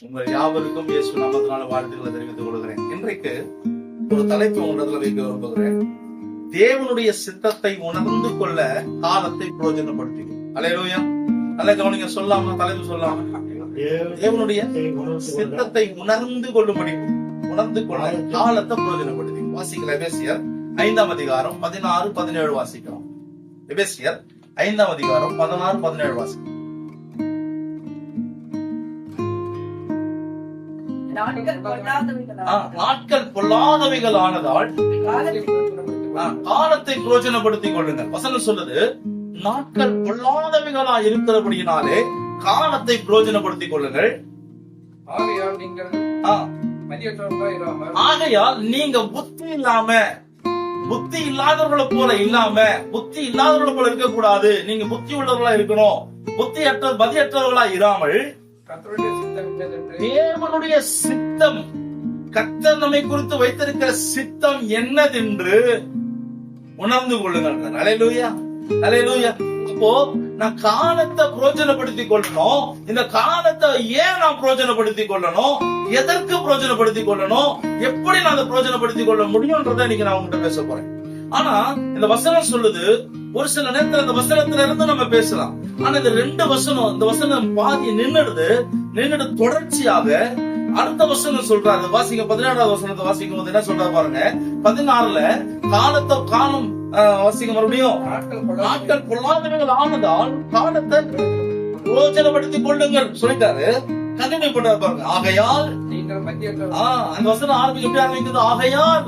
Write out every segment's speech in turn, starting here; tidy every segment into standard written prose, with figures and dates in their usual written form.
உங்கள் யாவருக்கும் இயேசு நாமத்தினால வாழ்த்துக்களை தெரிவித்துக் கொள்கிறேன். இன்றைக்கு ஒரு தலைப்பு உங்களிடத்துல வைக்க விரும்புகிறேன். தேவனுடைய சித்தத்தை உணர்ந்து கொள்ள காலத்தை பிரயோஜனப்படுத்தி. அல்லேலூயா. நல்ல கவனிங்க, சொல்லாம தலைப்பு சொல்லாம தேவனுடைய சித்தத்தை உணர்ந்து கொள்ளும்படி உணர்ந்து கொள்ள காலத்தை பிரயோஜனப்படுத்தி. வாசிக்கல எபேசியர் 5ஆம் அதிகாரம் 16-17 வாசிக்கிறோம். எபேசியர் 5ஆம் அதிகாரம் 16-17 வாசிக்கிறோம். நாட்கள் பொல்லாதவைகள் ஆனதால் காலத்தை பிரயோஜனப்படுத்திக் கொள்ளுங்கள். வசனம் சொல்லுது, நாட்கள் பொல்லாதவைகளா இருக்கிறபடியினாலே காலத்தை பிரயோஜனப்படுத்திக் கொள்ளுங்கள். ஆகையால் நீங்க புத்தி இல்லாதவர்களை போல இல்லாம புத்தி இல்லாதவர்களை போல இருக்க கூடாது. நீங்க புத்தி உள்ளவர்களா இருக்கணும். பதியற்றவர்களா இராமல் தேவனுடைய சித்தம், கர்த்தர் நம்மை குறித்து வைத்திருக்கிற சித்தம் என்னதென்று உணர்ந்து கொள்ளுங்கள். அல்லேலூயா, அல்லேலூயா. அப்போ நான் காலத்தை பிரயோஜனப்படுத்திக் கொள்ளணும். இந்த காலத்தை ஏன் நான் பிரயோஜனப்படுத்திக் கொள்ளணும், எதற்கு பிரயோஜனப்படுத்திக் கொள்ளணும், எப்படி நான் அதை பிரயோஜனப்படுத்திக் கொள்ள முடியும்ன்றதை இன்னைக்கு நான் உங்ககிட்ட பேச போறேன். ஆனா இந்த வசனம் சொல்லுது, ஒரு சில நேரத்துல இந்த வசனத்துல இருந்து நம்ம பேசலாம். ஆனா இந்த இந்த வசனம் பாதி நின்னுடு தொடர்ச்சியாக அடுத்த வசனம் சொல்றாரு. வாசிங்க 17வது வசனத்தை வாசிக்கும் போது என்ன சொல்றாரு பாருங்க. 16ல காலம் வாசிங்க மறுபடியும். நாட்கள் பொல்லாதவைகள் ஆனதால் காலத்தை பிரயோஜனப்படுத்திக் கொள்ளுங்கள் சொல்லிட்டாரு. கண்டினியூ பண்றாரு பாருங்க. ஆகையால் அந்த வசனம் எப்படி ஆரம்பிக்குது? ஆகையால்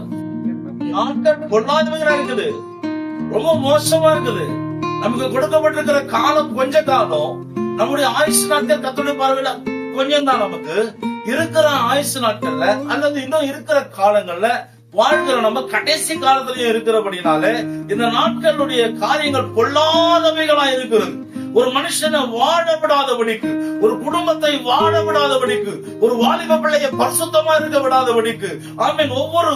நாட்கள் பொல்லாதவைகளா இருக்குது, ரொம்ப மோசமா இருக்குது. நமக்கு கொடுக்கப்பட்டிருக்கிற காலம் கொஞ்ச காலம். நம்முடைய ஆயுசு நாட்கள் கர்த்தருடைய பார்வையில கொஞ்சம் தான். நமக்கு இருக்கிற ஆயுசு நாட்கள்ல அல்லது இன்னும் இருக்கிற காலங்கள்ல வாழ்கிற நம்ம கடைசி காலத்திலயும் இருக்கிறபடினாலே இந்த நாட்களுடைய காரியங்கள் பொல்லாதவைகளா இருக்கிறது. ஒரு மனுஷனை வாழ விடாதபடிக்கு, ஒரு குடும்பத்தை வாழ விடாதபடிக்கு, ஒரு வாலிப பிள்ளைய பரிசுத்தமா இருக்க விடாதபடிக்கு, ஆமீன், ஒவ்வொரு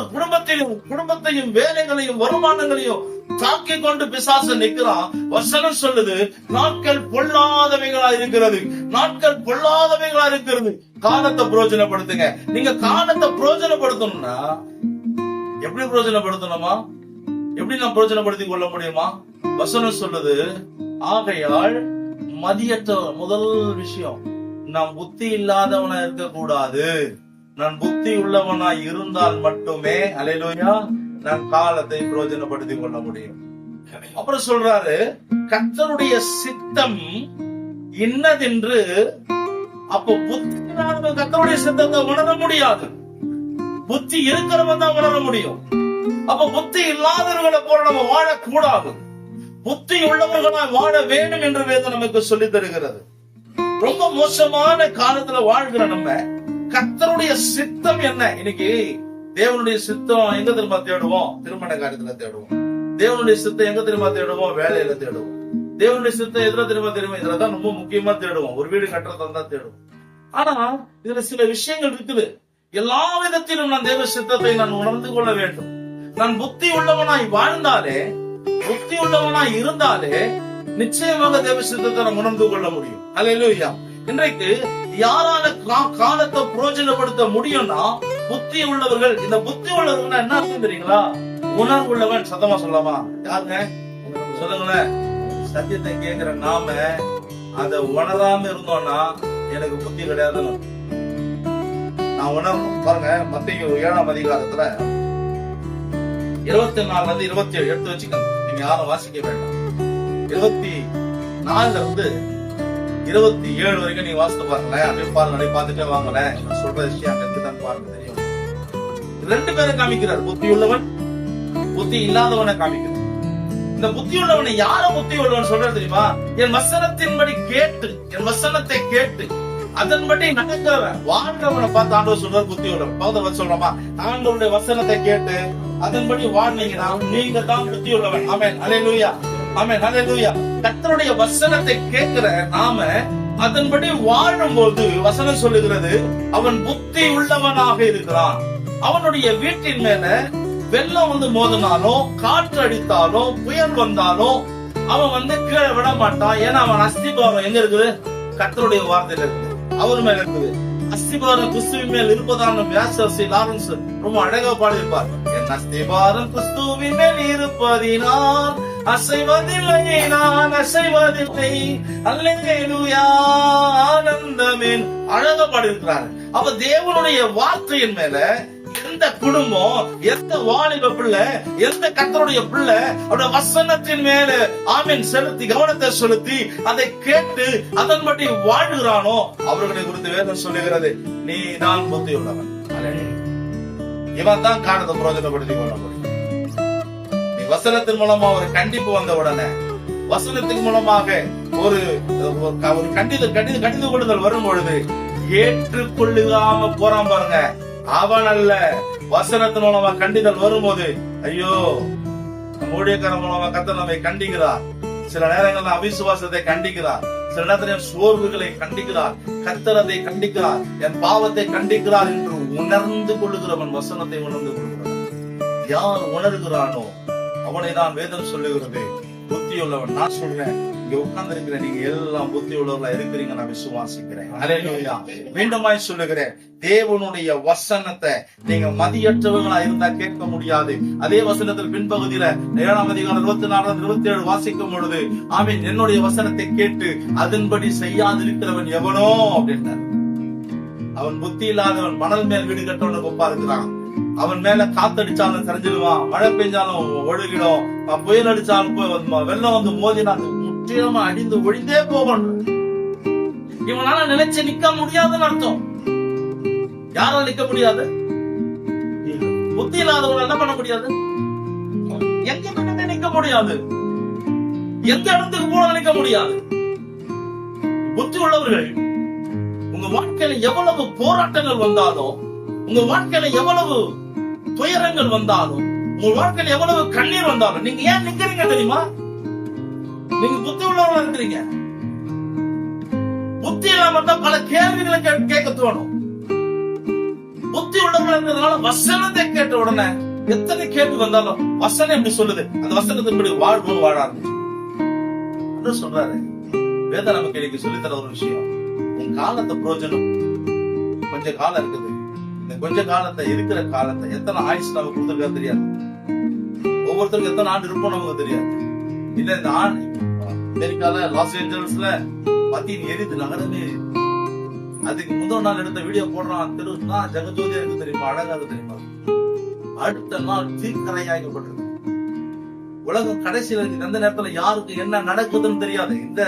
குடும்பத்தையும் வேலைகளையும் வருமானங்களையும் தாக்கி கொண்டு பிசாசு நிற்கிறான். வசனம் சொல்லுது, நாட்கள் பொல்லாதவைகளா இருக்கிறது, நாட்கள் பொல்லாதவைகளா இருக்கிறது. காலத்தை பிரயோஜனப்படுத்துங்க. நீங்க காலத்தை பிரயோஜனப்படுத்தணும்னா எப்படி பிரயோஜனப்படுத்தணுமா? எப்படி நான் பிரயோஜனப்படுத்திக் கொள்ள முடியுமா? வசனம் சொல்லுது, ஆகையால் முதல் விஷயம், நான் புத்தி இல்லாதவனா இருக்க கூடாது. நான் புத்தி உள்ளவனா இருந்தால் மட்டுமே, அல்லேலூயா, நான் காலத்தை பிரயோஜனப்படுத்திக் கொள்ள முடியும். அப்புறம் சொல்றாரு, கர்த்தருடைய சித்தம் என்னதென்று. அப்போ புத்தி இல்லாதவன் கர்த்தருடைய சித்தத்தை உணர முடியாது. புத்தி இருக்கிறவன் தான் உணர முடியும். அப்ப புத்தி இல்லாதவர்களை போல நம்ம வாழக்கூடாது. புத்தி உள்ளவர்களாய் வாழ வேண்டும் என்று வேதம் நமக்கு சொல்லி தருகிறது. ரொம்ப மோசமான காலத்துல வாழ்கிற நம்ம கர்த்தருடைய சித்தம் என்ன? இன்னைக்கு தேவனுடைய சித்தம் எங்க திரும்ப தேடுவோம்? திருமண காரியத்துல தேடுவோம். தேவனுடைய சித்தம் எங்க திரும்ப தேடுவோம்? வேலையில தேடுவோம். தேவனுடைய சித்தம் எதுல திரும்ப தேடுவோம்? இதுலதான் ரொம்ப முக்கியமா தேடுவோம். ஒரு வீடு கட்டுறதான் தான் தேடுவோம். ஆனா இதுல சில விஷயங்கள் இருக்குது. எல்லா விதத்திலும் நான் தேவ சித்தத்தை நான் உணர்ந்து கொள்ள வேண்டும். நான் புத்தி உள்ளவனாய் வாழ்ந்தாலே, புத்தி உள்ளவனாய் இருந்தாலே நிச்சயமாக தேவ சித்தத்தை நான் உணர்ந்து கொள்ள முடியும். அல்லேலூயா. இன்றைக்கு யாரால காலத்தை பிரயோஜனப்படுத்த முடியும்னா புத்தி உள்ளவர்கள். இந்த புத்தி உள்ளவர்கள் என்ன அர்த்தம் தெரியுங்களா? உணர்வு உள்ளவன். சத்தமா சொல்லலாமா? யாருங்க சொல்லுங்களேன். சத்தியத்தை கேட்கிற நாம அதை உணராம இருந்தோம்னா எனக்கு புத்தி கிடையாதுன்னு நான் உணரணும். பாருங்க, மத்தேயு 7ஆம் அதிகாரத்துல 24 27 எடுத்து வச்சுக்கோங்க. நீங்க யாரும் வாசிக்க வேண்டாம். 24 27 வரைக்கும் நீங்க வாசித்து பாருங்களேன். அப்படியே பாருங்க, பார்த்துட்டே வாங்கலேன். சொல்ற விஷயம் தான் பாருங்க, தெரியும். 2 பேரை காமிக்கிறார். புத்தி உள்ளவன், புத்தி இல்லாதவனை காமிக்கிறார். இந்த புத்தி உள்ளவனை யார புத்தி உள்ளவன் சொல்றது தெரியுமா? என் வசனத்தின்படி கேட்டு, என் வசனத்தை கேட்டு அதன்படி நடக்கிறவன் வாழ்றவனை பார்த்து ஆண்டவர் சொல்றாரு புத்தி உள்ளவன். பவுல் சொல்றோமா? ஆண்டவருடைய வசனத்தை கேட்டு அதன்படி வாழ்ந்தீங்கன்னா நீங்க தான் புத்தி உள்ளவன். ஆமென், அல்லேலூயா, ஆமென், அல்லேலூயா. கர்த்தருடைய வசனத்தை கேட்கிற நாம அதன்படி வாழும்போது வசனம் சொல்லுகிறது, அவன் புத்தி உள்ளவனாக இருக்கிறான். அவனுடைய வீட்டின் மேல வெள்ளம் மோதினாலும், காற்று அடித்தாலும், புயல் வந்தாலும் அவன் கீழே விட மாட்டான். ஏன்னா அவன் அஸ்திபாரம் எங்க இருக்குது? கர்த்தருடைய வார்த்தையில இருக்குது, அவர் மேல இருக்குது. அஸ்திபாரம் கிறிஸ்துவின் மேல் இருப்பதான வியாச லாரன்ஸ் ரொம்ப அழகா பாடியிருப்பார். என் அஸ்திபாரம் கிறிஸ்துவின் மேல் இருப்பதினால் அசைவதில்லை, நான் அசைவதில்லை, அல்லேலூயா ஆனந்தமே, அழகா பாடியிருக்கிறார். அப்ப தேவனுடைய வார்த்தையின் மேல எந்த குடும்பம், எந்த வாலிப பிள்ளை, எந்த கர்த்தருடைய பிள்ளை அவருடைய வசனத்தின் மேல ஆமென் செலுத்தி, கவனத்தை செலுத்தி அதை கேட்டு அதன்படி வாழ்கிறானோ அவர்களை குறித்து வேதம் சொல்லுகிறது, நீ தான் புத்தி உள்ளவன், இவன் தான் காரணத்தை பிரயோஜனப்படுத்திக் கொள்ள முடியும். நீ வசனத்தின் மூலமா ஒரு கண்டிப்பு வந்த உடனே, வசனத்தின் மூலமாக ஒரு கடிந்து கொள்ளுதல் வரும் பொழுது ஏற்றுக்கொள்ளுகாம போறான் பாருங்க, அவன் அல்ல. வசனத்தின் மூலமா கண்டிதல் வரும்போது, ஐயோ ஊழியக்காரன் மூலமா கர்த்தர் நம்மை கண்டிக்கிறார், சில நேரங்களில் அவிசுவாசத்தை கண்டிக்கிறார், சில நேரத்தில் சோர்வுகளை கண்டிக்கிறார், கர்த்தர் அதை கண்டிக்கிறார், என் பாவத்தை கண்டிக்கிறார் என்று உணர்ந்து கொள்ளுகிறவன் வசனத்தை உணர்ந்து கொள்கிறான். யார் உணர்கிறானோ அவனை தான் வேதம் சொல்லுகிறது புத்தி உள்ளவன். நான் சொல்றேன், இங்க உட்கார்ந்து இருக்கிற நீங்க எல்லாம் புத்தி உள்ளவர்களா இருக்கிறீங்க, நான் விசுவாசிக்கிறேன். அல்லேலூயா. மீண்டுமாய் சொல்லுகிறேன், தேவனுடைய வசனத்தை நீங்க மதியற்றவர்களா இருந்தா கேட்க முடியாது. அதே வசனத்தில் பின்பகுதியில 7ஆம் அதிகாரம் 24, 27 வாசிக்கும் பொழுது, ஆமீன், என்னுடைய வசனத்தை கேட்டு அதன்படி செய்யாதிருக்கிறவன் எவனோ அப்படின்றார். அவன் புத்தி இல்லாதவன் மணல் மேல் வீடு கட்டவனுக்கு ஒப்பா இருக்கிறான். அவன் மேல காத்தடிச்சாலும் சரிஞ்சிடுவான், மழை பெஞ்சாலும் ஒழுகிடும், புயல் அடிச்சாலும் வெள்ளம் வந்து மோதினான் முற்றிலுமா அடிந்து ஒழிந்தே போகணும். இவனால நினைச்சு நிக்க முடியாதுன்னு அர்த்தம். யாரால நிக்க முடியாது? புத்தி இல்லாதவங்க என்ன பண்ண முடியாது? எங்க நிக்க முடியாது, எந்த இடத்துக்கு போன நிக்க முடியாது. புத்தி உள்ளவர்கள் உங்க வாழ்க்கையில எவ்வளவு போராட்டங்கள் வந்தாலும், உங்க வாழ்க்கையில எவ்வளவு துயரங்கள் வந்தாலும், உங்க வாழ்க்கையில எவ்வளவு கண்ணீர் வந்தாலும் நீங்க ஏன் நிக்கிறீங்க தெரியுமா? நீங்க புத்தி உள்ளவங்களா இருக்கிறீங்க. புத்தி இல்லாம தான் பல கேள்விகளை கேட்க தோணும். புத்தி உள்ளவங்களா இருக்கிறதுனால வசனத்தை கேட்ட உடனே எத்தனை கேள்வி வந்தாலும் வசனம் எப்படி சொல்லுது, அந்த வசனத்தின்படி வாழ்வோம் வாழ ஆரம்பிச்சு சொல்றாரு. வேத நமக்கு இன்னைக்கு சொல்லித்தர ஒரு விஷயம், உன் காலத்தை பிரயோஜனம். கொஞ்ச காலம் இருக்குது, இந்த கொஞ்ச காலத்தை, இருக்கிற காலத்தை எத்தனை ஆயுஷ் நமக்கு கொடுத்துருக்கா தெரியாது. ஒவ்வொருத்தருக்கும் எத்தனை ஆண்டு இருப்போம் நமக்கு தெரியாது. இல்ல இந்த அமெரிக்கால லாஸ் ஏஞ்சல்ஸ்ல பத்தின் எரிது நகரமே, அதுக்கு முதல் நாள் எடுத்த வீடியோ போடுறான், தெருவுனா ஜெகஜோதியா இருக்கு தெரியுமா, அழகாக தெரியுமா. அடுத்த நாள் தீக்கரையாக்கப்பட்டிருக்கு. உலகம் கடைசியில் இருக்கு. அந்த நேரத்துல யாருக்கு என்ன நடக்குதுன்னு தெரியாது. இந்த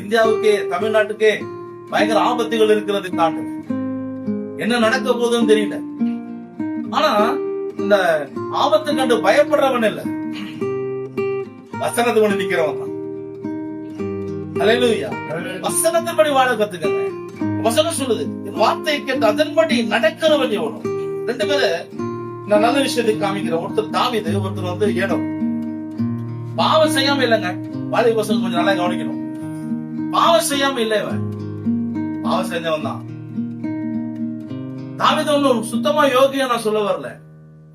இந்தியாவுக்கே, தமிழ்நாட்டுக்கே பயங்கர ஆபத்துகள் இருக்கிறது. தாண்டு என்ன நடக்க போகுதுன்னு தெரியல. ஆனா இந்த ஆபத்தை கண்டு பயப்படுறவன் இல்ல, வசனத்தை கொண்டு நிக்கிறவன் தான். அல்லேலூயா. வசனத்தின்படி வாழ கத்துக்கங்க. வசனம் சொல்லுது, வார்த்தையை கேட்டு அதன்படி நடக்கிறவன் எவனோ. ரெண்டு பேரு நான் நல்ல விஷயத்துக்கு காமிக்கிறேன். ஒருத்தர் தாவீது, ஒருத்தர் வந்து ஏனோம். பாவம் செய்யாம இல்லைங்க. வாலிப வசனம் கொஞ்சம் நல்லா கவனிக்கணும். பாவம் செய்யாம இல்லை, பாவம் செஞ்சவன் தான். தாவீது ஒன்னும் சுத்தமா யோகியா நான் சொல்ல வரல,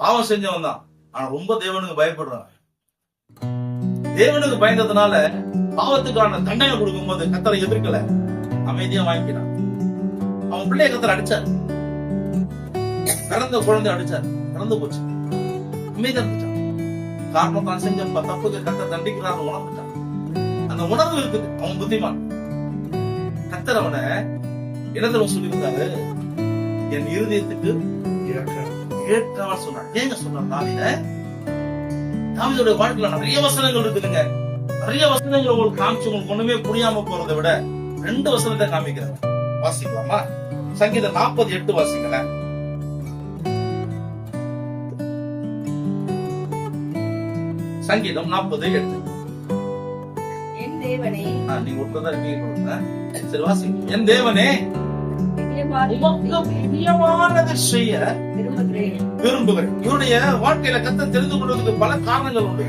பாவம் செஞ்சவன் தான். ஆனா ரொம்ப தேவனுக்கு பயப்படுறான். தேவனுக்கு பயந்ததுனால பாவத்துக்கான தண்டனை கொடுக்கும் போது கர்த்தரை எதிர்க்கல, அமைதியா வாங்கினான். அவன் பிள்ளைய கர்த்தர் அடிச்சார், பிறந்த குழந்தை அடிச்சார், பிறந்து போச்சு, அமைதியா இருந்துச்சான். காரணம் தான் செஞ்ச தப்புக்கு கர்த்தர் தண்டிக்கிறார் உணர்ந்துட்டான். அந்த உணர்வு இருக்குது. அவன் புத்திமான். கர்த்தர் அவனை இடத்துல சொல்லியிருந்தாரு, என் இருதயத்துக்கு ஏற்றவன் சொன்னார். ஏங்க சொன்னார் தாவீத? தாவீதுடைய வாழ்க்கையில நிறைய வசனங்கள் இருக்குதுங்க. நிறைய வசனங்கள் உங்களுக்கு காமிச்சு உங்களுக்கு ஒண்ணுமே புரியாம போறதை விட 2 வசனத்தை காமிக்கிறேன். வாசிக்கலாமா? சங்கீதம் 48 வாசிக்கல. சங்கீதம் 48. என் தேவனே, நீங்க ஒருத்தர் இருக்கீங்க. சரி வாசிங்க. என் தேவனே, பிரியமானதை செய்ய விரும்புகிறேன். இவருடைய வாழ்க்கையில கர்த்தர் தெரிந்து கொள்வதற்கு பல காரணங்கள் உண்டு.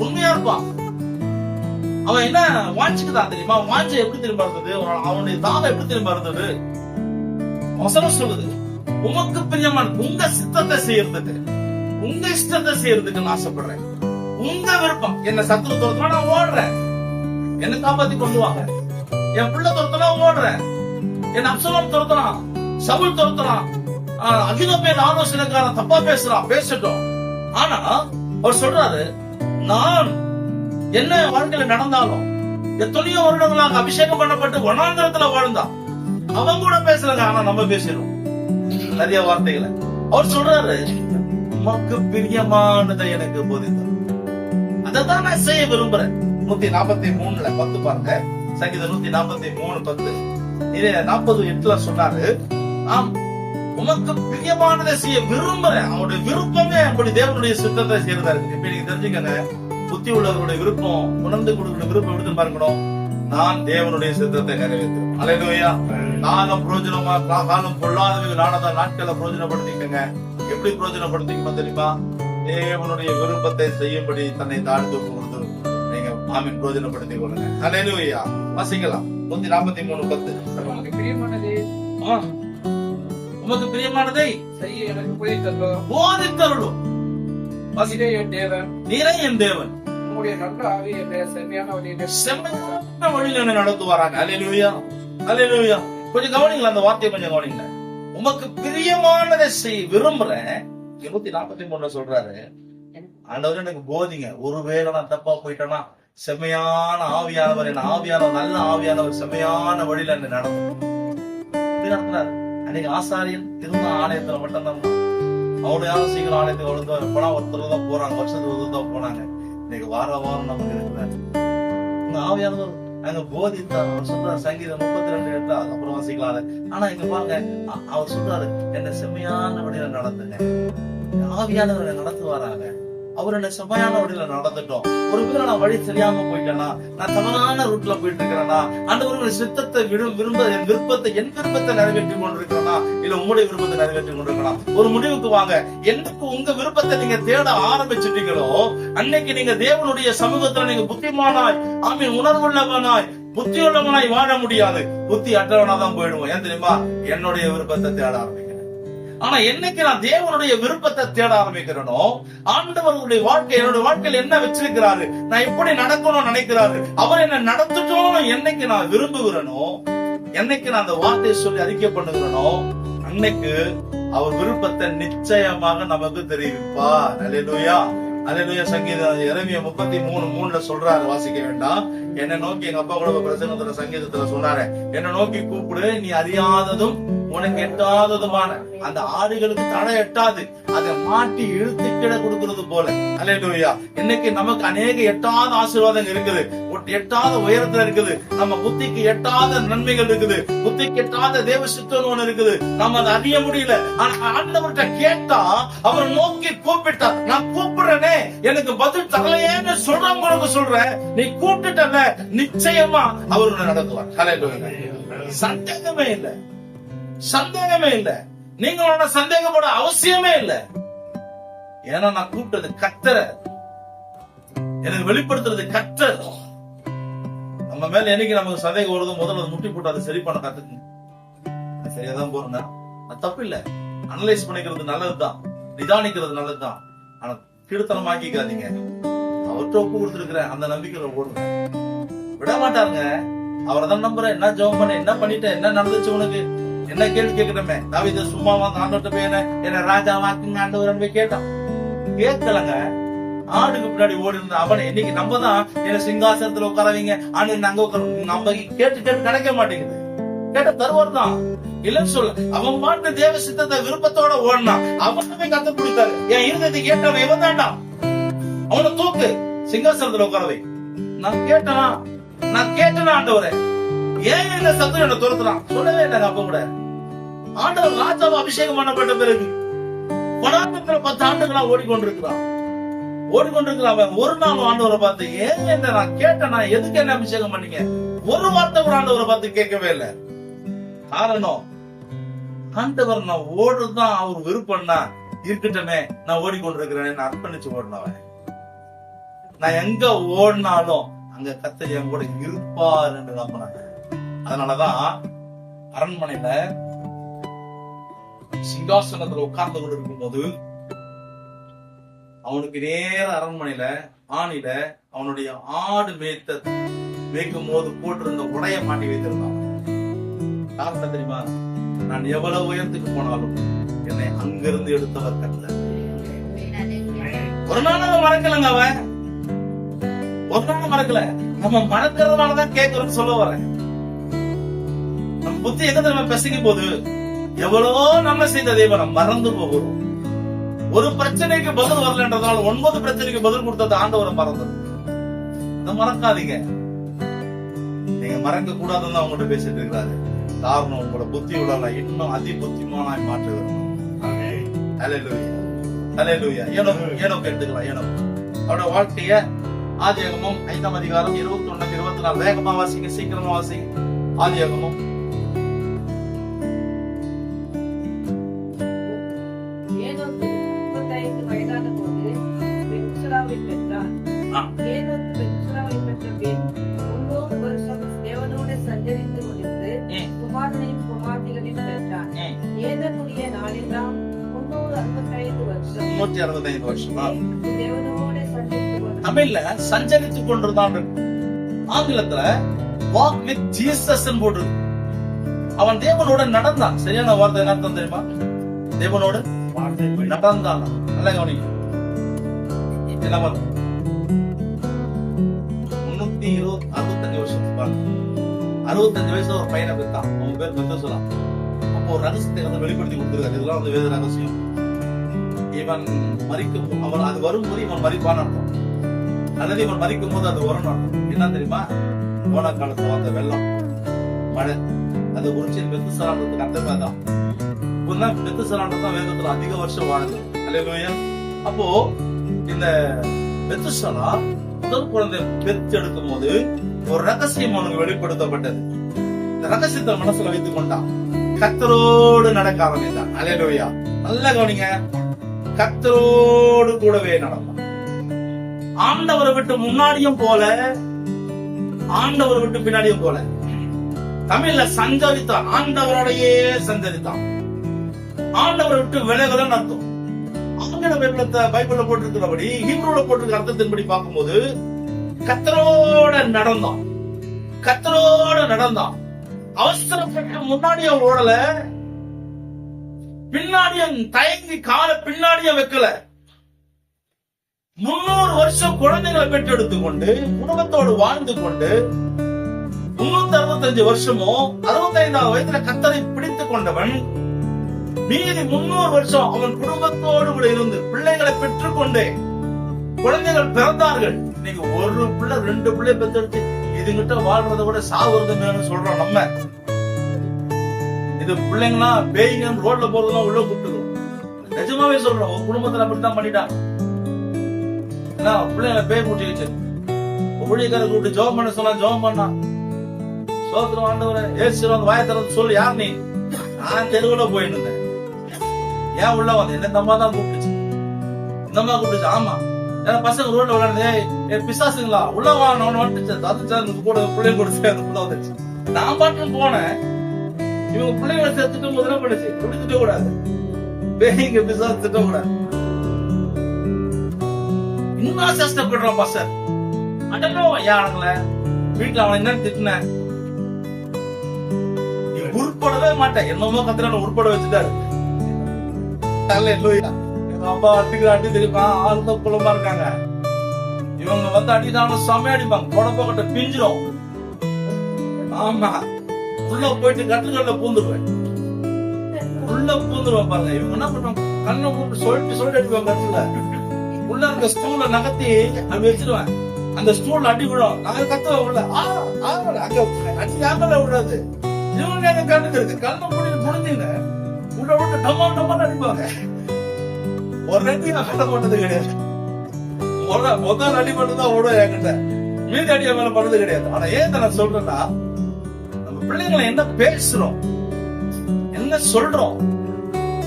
உண்மையா இருப்பான். அவன் என்ன வாஞ்சிக்குதான் தெரியுமா? வாஞ்ச எப்படி திரும்ப இருந்தது, அவனுடைய தாகம் எப்படி திரும்ப இருந்தது? வசனம் சொல்லுது, உமக்கு பிரியமான உங்க சித்தத்தை செய்யறதுக்கு, உங்க இஷ்டத்தை செய்யறதுக்கு நான் ஆசைப்படுறேன். உங்க விருப்பம். என்ன சத்துரு துரத்துனா நான் ஓடுறேன், என்ன காப்பாத்தி கொண்டு வாங்க. என் பிள்ளை துரத்துனா ஓடுறேன், என் அப்சலோம் துரத்துறான், சவுல் துரத்துறான், அகிதோப்பேல் ஆலோசனைக்காரன் தப்பா பேசுறான், பேசட்டும். ஆனா அவர் சொல்றாரு, நான் என்ன வாழ்க்கையில நடந்தாலும் எத்தனையோ வருடங்களாக அபிஷேகம் பண்ணப்பட்டு வனாந்தரத்துல வாழ்ந்தான், அவன் கூட பேசுறாங்க. ஆனா நம்ம பேசிடுவோம் நிறைய வார்த்தைகளை. அவர் சொல்றாரு, உமக்கு பிரியமானதை எனக்கு போதித்தார், அதான் நான் செய்ய விரும்புறேன். 143:10 பாருங்க, சங்கீதம் 143:10. இதே 40:8 சொன்னாரு, ஆம் உமக்கு பிரியமானதை செய்ய விரும்புறேன். அவருடைய விருப்பமே அப்படி தேவனுடைய சித்தத்தை செய்யறதா இருக்கு. இப்ப நீங்க தெரிஞ்சுக்கங்க, புத்தி உள்ளவர்களுடைய விருப்பம், உணர்ந்து கொடுக்கிற விருப்பம் எடுத்து பார்க்கணும். நான் தேவனுடைய சித்தத்தை நிறைவேற்றுறேன். அல்லேலூயா. காலம் பிரயோஜனமா, காலம் பொல்லாதவங்க நானதா நாட்களை பிரயோஜனப்படுத்திக்கங்க. எப்படி பிரயோஜனப்படுத்திக்கணும் தெரியுமா? தேவனுடைய விருப்பத்தை செய்யும்படி தன்னை தாழ்ந்து கொடுத்து நீங்க ஆமீன் பிரயோஜனப்படுத்திக் கொள்ளுங்க. அல்லேலூயா. வாசிக்கலாம் 143:10. உமக்கு பிரியமானதே உமக்கு பிரியமானதை செய்ய எனக்கு போதித்தருளும். போதித்தருளும். நீரே என் தேவன், நீரே என் தேவன், உம்முடைய நல்ல ஆவி என்னை செம்மையான வழியிலே செம்மையான வழியில என்ன நடத்துவாராங்க. அல்லேலூயா, அல்லேலூயா. கொஞ்சம் கவனிங்களா, அந்த வார்த்தையை கொஞ்சம் கவனிங்க. உமக்கு பிரியமானதை செய்ய விரும்புறேன். 143 சொல்றாரு, ஆண்டவர் எனக்கு போதிங்க. ஒருவேளை நான் தப்பா போயிட்டேன்னா செம்மையான ஆவியானவர், என்ன ஆவியானவர், நல்ல ஆவியானவர் செம்மையான வழியில என்ன நடத்துறாரு. அன்னைக்கு ஆசாரியன் திரும்ப ஆலயத்துல மட்டும்தான், அவனுடைய சீக்கிரம் ஆலயத்துக்கு அவ்வளவு போனா ஒருத்தர் தான் போறாங்க, வருஷத்துக்கு ஒருத்தர் தான் போனாங்க. இன்னைக்கு வாரம் நமக்கு இருக்கிறாரு ஆவியானவர் அங்க போதித்தார். அவர் சொல்றாரு, சங்கீதம் 32:8. அப்புறம் வாசிக்கலாம். ஆனா இங்க பாருங்க, அவர் சொல்றாரு, என்ன செம்மையான வழியில நடத்துங்க. ஆவியானவர் நடத்துவாராங்க. அவர் என்ன செம்மையான வழியில நடந்துட்டோம். ஒருவேளை நான் வழி தெரியாம போயிட்டேன்னா, நான் தவறான ரூட்ல போயிட்டு இருக்கிறேன்னா, அந்த சித்தத்தை என் விருப்பத்தை நிறைவேற்றி கொண்டிருக்கிறேன்னா, இல்ல உங்களுடைய விருப்பத்தை நிறைவேற்றி கொண்டிருக்கலாம். ஒரு முடிவுக்கு வாங்க. என்னைக்கு உங்க விருப்பத்தை நீங்க தேட ஆரம்பிச்சுட்டீங்களோ, அன்னைக்கு நீங்க தேவனுடைய சமூகத்துல நீங்க புத்திமானாய், ஆமீன், உணர்வுள்ளவனாய், புத்தியுள்ளவனாய் வாழ முடியாது. புத்தி அற்றவனா தான் போயிடுவோம். ஏன் தெரியுமா? என்னுடைய விருப்பத்தை தேட ஆரம்பிக்கிறேன். ஆனா என்னைக்கு நான் தேவனுடைய விருப்பத்தை தேட ஆரம்பிக்கிறேனோ, ஆண்டவர்களுடைய வாழ்க்கை, என்னுடைய வாழ்க்கையில் என்ன வச்சிருக்கிறாரு, நான் எப்படி நடக்கணும்னு நினைக்கிறாரு, அவர் என்ன நடத்தட்டும் என்னைக்கு நான் விரும்புகிறேனோ, என்னைக்கு நான் அந்த வார்த்தையை சொல்லி அறிக்கை பண்ணுகிறேனோ, அன்னைக்கு அவர் விருப்பத்தை நிச்சயமாக நமக்கு தெரிவிப்பார். அல்லேலூயா, அல்லேலூயா. சங்கீதம் எரேமியா 33:3 சொல்றாரு, வாசிக்க வேண்டாம். என்னை நோக்கி, எங்க அப்பா கூட பிரசங்கத்துல சங்கீதத்துல சொன்னாரு, என்னை நோக்கி கூப்பிடு, நீ அறியாததும் உனக்கு எட்டாததுமான அந்த ஆடுகளுக்கு தடை எட்டாது, அதை மாட்டி இழுத்து கிட கொடுக்கிறது போல. அல்லேலூயா. இன்னைக்கு நமக்கு அநேக எட்டாத ஆசீர்வாதம் இருக்குது, எட்டாத உயரத்துல இருக்குது, நம்ம புத்திக்கு எட்டாத நன்மைகள் இருக்குது, புத்திக்கு எட்டாத தேவ சித்தம் ஒண்ணு இருக்குது, நம்ம அதை அறிய முடியல. ஆனா ஆண்டவர்கிட்ட கேட்டா, அவர் நோக்கி கூப்பிட்டா, நான் கூப்பிடுறேனே எனக்கு பதில் தரலையேன்னு சொல்றவங்களுக்கு சொல்றேன், நீ கூப்பிட்டுட்டல, நிச்சயமா அவர் நடத்துவார். அல்லேலூயா. சந்தேகமே இல்லை, சந்தேகமே இல்ல. நீங்களோட சந்தேகப்பட அவசியமே இல்ல. ஏன்னா நான் கூப்பிட்டது கர்த்தரை, எனக்கு வெளிப்படுத்துறது கர்த்தர். நம்ம மேல என்னைக்கு நமக்கு சந்தேகம் வருது, முதல்ல முட்டி போட்டு அதை சரி பண்ண கத்துக்குங்க. சரியாதான் போறேன்னா அது தப்பு இல்ல. அனலைஸ் பண்ணிக்கிறது நல்லதுதான், நிதானிக்கிறது நல்லதுதான். ஆனா கீழ்த்தனமாக்கிக்காதீங்க. அவர்கிட்ட ஒப்பு கொடுத்துருக்கிறேன், அந்த நம்பிக்கையில ஓடுங்க. விட மாட்டாருங்க. அவரை தான் நம்புறேன். என்ன ஜெபம் பண்ண, என்ன பண்ணிட்ட, என்ன நடந்துச்சு உனக்கு, என்ன கேள்வி கேட்கிறமே. தாவீது சும்மாவா ஆண்டவர்கிட்ட போய் என்ன ராஜா வாக்குங்க ஆண்டவர் போய் கேட்டான்? கேட்கலங்க. ஆடுக்கு பின்னாடி ஓடி இருந்த அவனை இன்னைக்கு நம்ம தான் என்ன சிங்காசனத்துல உட்காரவீங்க, ஆண்டு அங்க உட்கார, நம்ம கேட்டு கிடைக்க மாட்டேங்குது. கேட்ட தருவார் தான் இல்லன்னு சொல்ல. அவன் பாட்டு தேவ சித்தத்தை விருப்பத்தோட ஓடினான். அவனுமே கத்து கொடுத்தாரு. என் இருந்ததை கேட்டவன் இவன் தாண்டா, அவனை தூக்கு, சிங்காசனத்துல உட்காரவை. நான் கேட்டனா ஆண்டவரே, ஏன் இந்த சத்துரு என்ன துரத்துறான்? சொல்லவே இல்லைங்க. அப்ப கூட ஆண்டவர் ராஜாவை அபிஷேகம் பண்ணப்பட்ட பிறகு படாட்டத்துல 10 ஆண்டுகளா ஓடிக்கொண்டிருக்கிறான். அவன் ஒரு நாள் ஆண்டவரை பார்த்து, ஏன் என்ன நான் கேட்டேனா, எதுக்கு என்ன அபிஷேகம் பண்ணீங்க, ஒரு வார்த்தை கூட ஆண்டவரை பார்த்து கேட்கவே இல்லை. காரணம், ஆண்டவர் நான் ஓடுதான் அவர் விருப்பம்னா இருக்கட்டுமே, நான் ஓடிக்கொண்டிருக்கிறேன் அர்ப்பணிச்சு ஓடினவன். நான் எங்க ஓடினாலும் அங்க கர்த்தர் என் கூட இருப்பார் என்று நம்பினாங்க. அதனாலதான் அரண்மனையில சிங்காசனத்துல உட்கார்ந்து கொண்டு இருக்கும் போது அவனுக்கு நேர அரண்மனையில ஆணில அவனுடைய ஆடு மேய்க்கும் போது போட்டிருந்த உடைய மாட்டி வைத்திருந்தான். காரணம் தெரியுமா? நான் எவ்வளவு உயரத்துக்கு போனாலும் என்னை அங்கிருந்து எடுத்தவர் கர்த்தர். ஒரு நாள் நம்ம மறக்கலங்க, அவன் ஒரு நாள் மறக்கல. நம்ம மறக்கிறதுனாலதான் கேட்கிறோம்னு சொல்ல வரேன். நம்ம புத்தி எங்க நம்ம பேசிக்கும் போது எவ்வளவோ நம்ம செய்த தெய்வம் மறந்து போகிறோம். ஒரு பிரச்சனைக்கு பதில் வரலன்றதால 9 பிரச்சனைக்கு பதில் கொடுத்தது ஆண்டவரை மறந்து. அதை மறக்காதீங்க. நீங்க மறக்க கூடாதுன்னு அவங்ககிட்ட பேசிட்டு இருக்கிறாரு. காரணம் உங்களோட புத்தி உள்ள இன்னும் அதி புத்திமானாய் மாற்றுகிறது. ஏனோக்கு எடுத்துக்கலாம். ஏனோக்கு அவரோட வாழ்க்கைய ஆதியாகமம் 5ஆம் அதிகாரம் 21 24 வேகமா வாசிங்க, சீக்கிரமா வாசிங்க. ஆதியாகமம். ஏனோக்கு 35 வயதான போது பெத்சுராவை பெற்றான். ஏனோக்கு பெத்சுராவை பெற்ற பின் 300 வருஷம் தேவனோடு சஞ்சரித்து முடிந்து குமாரனையும் குமார்த்திகளையும் பெற்றான். ஏதனுடைய நாளெல்லாம் 365 வருஷம் 365 வருஷம் தேவனோடு சஞ்சரித்து தமிழ்ல சஞ்சரித்து கொண்டிருந்தான். ஆங்கிலத்துல வாக் வித் ஜீசஸ் போட்டு அவன் தேவனோட நடந்தான். சரியான வார்த்தை என்ன அர்த்தம் தெரியுமா? தேவனோடு நடந்தான். நல்ல கவனிக்க. என்ன 365 வருஷம் 65 வயசுல ஒரு பையனை பெற்றான். அவன் பேர் மெத்தூசலா. அப்போ ஒரு ரகசியத்தை வந்து வெளிப்படுத்தி கொடுத்துருக்காரு. இதெல்லாம் வந்து வேத ரகசியம். இவன் மரிக்கும், அவன் அது வரும்போது இவன் மரிப்பான்னு அர்த்தம், அல்லது இவன் மரிக்கும் போது அது வரும் அர்த்தம். என்ன தெரியுமா? கோடா காலத்துல வந்த வெள்ளம், மழை, அதை குறிச்சு மெத்துசலான்றதுக்கு அர்த்தமே தான். மெத்துசலான்றது வேதத்துல அதிக வருஷம் வாழ்ந்தது. அல்லேலூயா. அப்போ இந்த மெத்துசலா முதல் குழந்தை பெற்றெடுக்கும் போது ஒரு ரகசியம் அவனுக்கு வெளிப்படுத்தப்பட்டது. இந்த ரகசியத்தை மனசுல வைத்துக் கொண்டான். கர்த்தரோடு நடக்க ஆரம்பித்தான். அல்லேலூயா. நல்லா கவனிங்க. கர்த்தரோடு கூடவே நடந்தான். ஆண்டவரை விட்டு முன்னாடியும் போல, ஆண்டவரை விட்டு பின்னாடியும் போல. தமிழ்ல சஞ்சரித்தான். ஆண்டவரோடையே சஞ்சரித்தான். ஆண்டவரை விட்டு விலகலன்னு அர்த்தம். ஆங்கில பைபிள்ல போட்டிருக்கிறபடி, ஹீப்ரூல போட்டிருக்கிற அர்த்தத்தின்படி பார்க்கும்போது கர்த்தரோட நடந்தான். கர்த்தரோட நடந்தான். அவசரப்பட்டு முன்னாடியும் ஓடல, பின்னாடியும் தயங்கி கால பின்னாடியும் வைக்கல. 300 வருஷம் குழந்தைகளை பெற்றெடுத்துக் கொண்டு குடும்பத்தோடு வாழ்ந்து கொண்டு 365 வருஷமும் 65ஆவது வயதுல கர்த்தரை பிடித்துக் கொண்டவன் மீதி 300 வருஷம் அவன் குடும்பத்தோடு கூட இருந்து பிள்ளைகளை பெற்றுக்கொண்டே குழந்தைகள் பிறந்தார்கள். இன்னைக்கு ஒரு பிள்ளை 2 பிள்ளை பெற்றெடுத்து இதுகிட்ட வாழ்றத விட சாவுறது சொல்றோம். நம்ம இது பிள்ளைங்களா பேய்ங்க ரோட்ல போறதெல்லாம் உள்ள கூப்பிட்டுக்கிறோம். நிஜமாவே சொல்றோம். ஒரு குடும்பத்துல அப்படித்தான் பண்ணிட்டாங்க. பிள்ளைங்களை பேய் கூட்டிக்கிச்சு ஊழியக்கார கூப்பிட்டு ஜெபம் பண்ண சொன்னா ஜெபம் பண்ணா. சோத்திரம் ஆண்டவரே ஏசு வந்து வாய திறந்து சொல்லு. யார் நீ? நான் தெருவுல போயிட்டு இருந்தேன். ஏன் உள்ள வந்து என்ன தம்மா தான் கூப்பிட்டுச்சு. இந்த அம்மா கூப்பிட்டுச்சு. ஆமா ஏன்னா பசங்க ரோட்ல விளையாடுது. பிசாசுங்களா உள்ள வாங்க வந்துச்சு. கூட பிள்ளைங்க கூட சேர்ந்து உள்ள வந்துச்சு. நான் பாட்டு போனேன். இவங்க பிள்ளைங்களை சேர்த்துட்டு முதல்ல பண்ணுச்சு. குடிச்சுட்ட கூடாது, பேய்ங்க பிசாசு திட்ட கூடாது. இன்னும் கஷ்டப்படுறான் பசங்க. அடங்கும் யாருங்கள வீட்டுல அவன் என்ன திட்டின? நீ உருப்படவே மாட்டேன். என்னமோ கத்திர உருப்பட வச்சுட்டாரு. அப்பா அடிக்கிற அடி தெரியுமா? ஆழ்ந்த குளமா இருக்காங்க. இவங்க வந்து அடிதான செம்மையா அடிப்பாங்க. கொடப்போக்கிட்ட பிஞ்சிடும். ஆமா உள்ள போயிட்டு கட்டுக்கல்ல பூந்துருவேன். உள்ள பூந்துருவேன் பாருங்க. இவங்க என்ன பண்ணுவாங்க? கண்ணை கூப்பிட்டு சொல்லிட்டு அடிப்பாங்க. கட்டுல உள்ள இருக்க ஸ்டூல நகர்த்தி அப்படி வச்சிருவேன். அந்த ஸ்டூல் அடி விடும். நாங்க கத்துவ உள்ள அடி யாங்கல விடாது. இவங்க கண்ணுக்கு இருக்கு. கண்ணை முடிஞ்சு புரிஞ்சுங்க உள்ள விட்டு டம்மா டம்மா அடிப்பாங்க. ஒரு ரெண்டு அகட்ட போட்டது கிடையாது. முதல் அடி மட்டும் தான் ஓடுவேன் என்கிட்ட. மீதி அடிய மேல பண்ணது கிடையாது. ஆனா ஏன் நான் சொல்றேன்னா, நம்ம பிள்ளைங்களை என்ன பேசுறோம், என்ன சொல்றோம்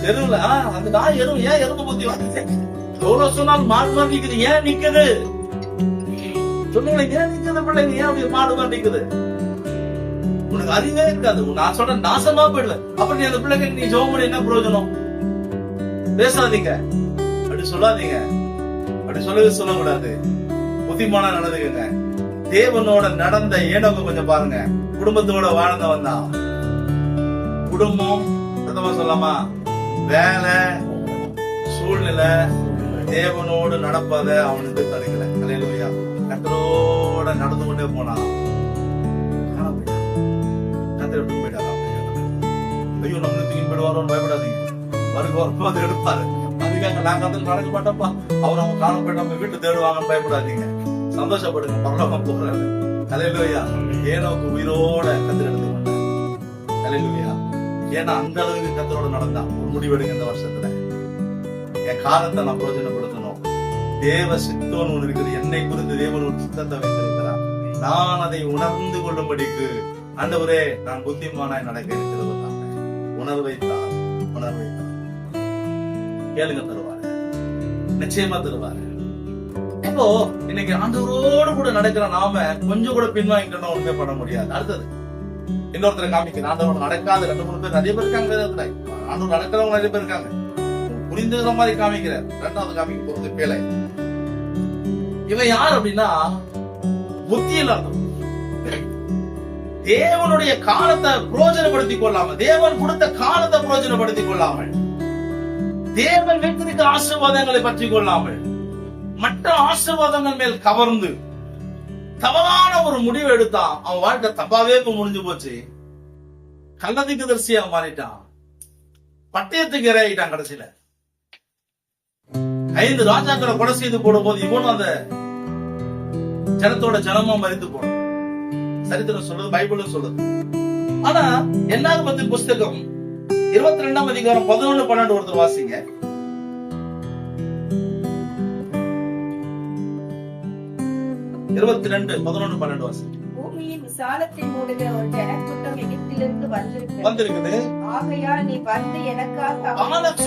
தெருவுல. அந்த நான் எறும்பு ஏன் எறும்பு புத்தி வந்து எவ்வளவு சொன்னாலும் மாடு மாதிரி நிக்குது. ஏன் நிக்குது சொல்லுங்க? ஏன் நிக்குது பிள்ளைங்க? ஏன் அப்படி மாடு மாதிரி நிக்குது? உனக்கு அறிவே இருக்காது. நான் சொல்றேன் நாசமா போயிடுவேன். அப்ப நீ அந்த பிள்ளைங்க நீ ஜெபம் பண்ணி என்ன பிரயோஜனம்? பேசாதீங்க, அப்படி சொல்லாதீங்க. அப்படி சொல்லவே சொல்லக்கூடாது. புத்திமான நடந்துக்குங்க. தேவனோட நடந்த ஏனோக்கு கொஞ்சம் பாருங்க. குடும்பத்தோட வாழ்ந்தவன் தான். குடும்பம், சத்தமா சொல்லாமா, வேலை, சூழ்நிலை தேவனோடு நடப்பத அவனுக்கு தடுக்கல. அல்லேலூயா. கர்த்தரோட நடந்து கொண்டே போனான். கர்த்தர் எடுத்து போயிட்டாரா? ஐயோ, நம்மள தூக்கி போயிடுவாரோன்னு பயப்படாதீங்க. வருவாரு எடுப்பாரு. அதுக்காக நாங்க வந்து நடக்க மாட்டோம்ப்பா, அவர் அவங்க காண போயிட்டு நம்ம வீட்டு தேடுவாங்கன்னு பயப்படாதீங்க. சந்தோஷப்படுங்க, பரலோகம் போறாரு. அல்லேலூயா. ஏனோக்கு உயிரோட கர்த்தர் எடுத்து கொண்டார். அல்லேலூயா. ஏன்னா அந்த அளவுக்கு கர்த்தரோட நடந்தான். ஒரு முடிவெடுங்க இந்த வருஷத்துல. என் காலத்தை நான் பிரயோஜனப்படுத்தணும். தேவ சித்தம்னு ஒண்ணு இருக்குது. என்னை குறித்து தேவன் ஒரு சித்தத்தை வைத்திருக்கிறார். நான் அதை உணர்ந்து கொள்ளும்படிக்கு ஆண்டவரே நான் புத்திமானாய் நடக்க இருக்கிறது. உணர்வைத்தார். கேளுங்க, தருவாரு. நிச்சயமா தருவாரு. இப்போ இன்னைக்கு ஆண்டவரோடு கூட நடக்கிற நாம கொஞ்சம் கூட பின்வாங்கிட்டோம்னா ஒண்ணுமே பண்ண முடியாது. அடுத்தது இன்னொருத்தரை காமிக்கிறேன். ஆண்டவர் நடக்காத 2-3 பேர் நிறைய பேர் இருக்காங்க. ஆண்டவர் நடக்கிறவங்க நிறைய பேர் இருக்காங்க. புரிந்துகிற மாதிரி காமிக்கிறார். 2வது காமிக்க போறது பேலை. இவன் யார் அப்படின்னா புத்தி இல்லாதவன். தேவனுடைய காலத்தை பிரயோஜனப்படுத்திக் கொள்ளாமல், தேவன் கொடுத்த காலத்தை பிரயோஜனப்படுத்திக் கொள்ளாமல், தேவன் வைத்திருக்கிற ஆசீர்வாதங்களை பற்றி கொள்ளாமல், மற்ற ஆசீர்வாதங்கள் மேல் கவர்ந்து தவறான ஒரு முடிவு எடுத்தான். அவன் வாழ்க்கை தப்பாவே முடிஞ்சு போச்சு. கள்ளதிக்கு தரிசியா மாறிட்டான். பட்டயத்துக்கு இரையாயிட்டான். கடைசியில 5 ராஜாக்களை கொலை செய்து போடும் போது இவனும் அந்த ஜனத்தோட ஜனமா மறித்து போடும். சரித்திரம் சொல்றது, பைபிளும் சொல்லுது. ஆனா என்னாகமத்தின் புஸ்தகம் 22ஆம் அதிகாரம் 11-12 ஒருத்தர் வாசிங்க. 22:11-12 வாசிங்க. பூமியின் விசாலத்தின் மூடுகிற ஒரு ஜனக்கூட்டம் எகிப்திலிருந்து வந்திருக்குது. ஆகையால் நீ வந்து எனக்காக